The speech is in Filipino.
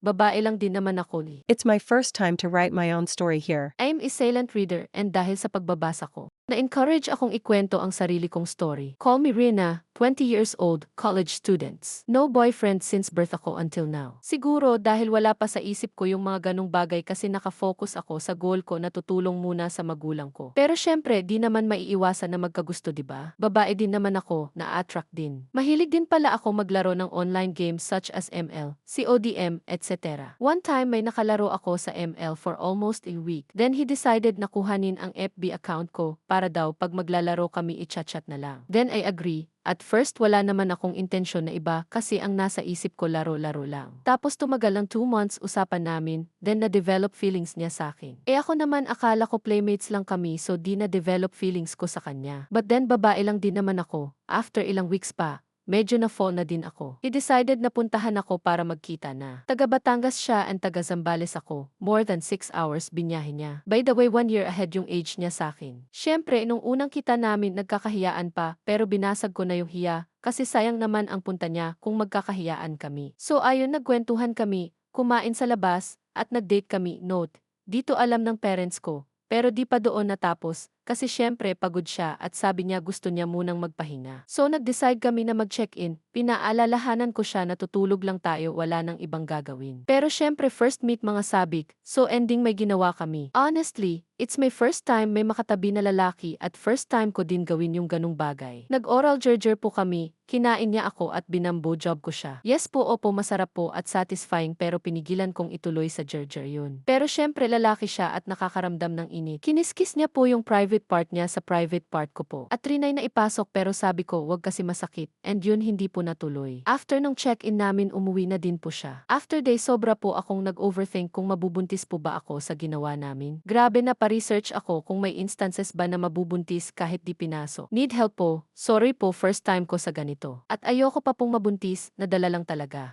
Babae lang din naman ako eh. It's my first time to write my own story here. I am a silent reader and dahil sa pagbabasa ko, na-encourage akong ikwento ang sarili kong story. Call me Rina, 20 years old, college students. No boyfriend since birth ako until now. Siguro dahil wala pa sa isip ko yung mga ganong bagay kasi nakafocus ako sa goal ko na tutulong muna sa magulang ko. Pero syempre, di naman maiiwasan na magkagusto, diba? Babae din naman ako, na-attract din. Mahilig din pala ako maglaro ng online games such as ML, CODM, etc. One time may nakalaro ako sa ML for almost a week. Then he decided na kuhanin ang FB account ko para daw pag maglalaro kami i-chat-chat na lang. Then I agree. At first wala naman akong intensyon na iba kasi ang nasa isip ko laro-laro lang. Tapos tumagal ng 2 months usapan namin, then na-develop feelings niya sa akin. Ako naman akala ko playmates lang kami so di na-develop feelings ko sa kanya. But then babae lang din naman ako, after ilang weeks pa, medyo na-fall na din ako. He decided na puntahan ako para magkita na. Taga Batangas siya and taga Zambales ako. More than 6 hours binyahe niya. By the way, 1 year ahead yung age niya sa akin. Siyempre, nung unang kita namin nagkakahiyaan pa pero binasag ko na yung hiya kasi sayang naman ang punta niya kung magkakahiyaan kami. So ayun nagkwentuhan kami, kumain sa labas, at nag-date kami. Note, dito alam ng parents ko. Pero di pa doon natapos, kasi syempre pagod siya at sabi niya gusto niya munang magpahinga. So nag-decide kami na mag-check-in, pinaalalahanan ko siya na tutulog lang tayo wala nang ibang gagawin. Pero syempre first meet mga sabik, so ending may ginawa kami. Honestly, it's my first time may makatabi na lalaki at first time ko din gawin yung ganung bagay. Nag-oral jerjer po kami, kinain niya ako at binambo job ko siya. Yes po opo masarap po at satisfying pero pinigilan kong ituloy sa jerjer yun. Pero syempre lalaki siya at nakakaramdam ng init. Kiniskis niya po yung private part niya sa private part ko po. At trinay na ipasok pero sabi ko wag kasi masakit and yun hindi po natuloy. After nung check-in namin umuwi na din po siya. After day sobra po akong nag-overthink kung mabubuntis po ba ako sa ginawa namin. Grabe na pa-research ako kung may instances ba na mabubuntis kahit di pinasok. Need help po, sorry po first time ko sa ganito. At ayoko pa pong mabuntis, nadala lang talaga.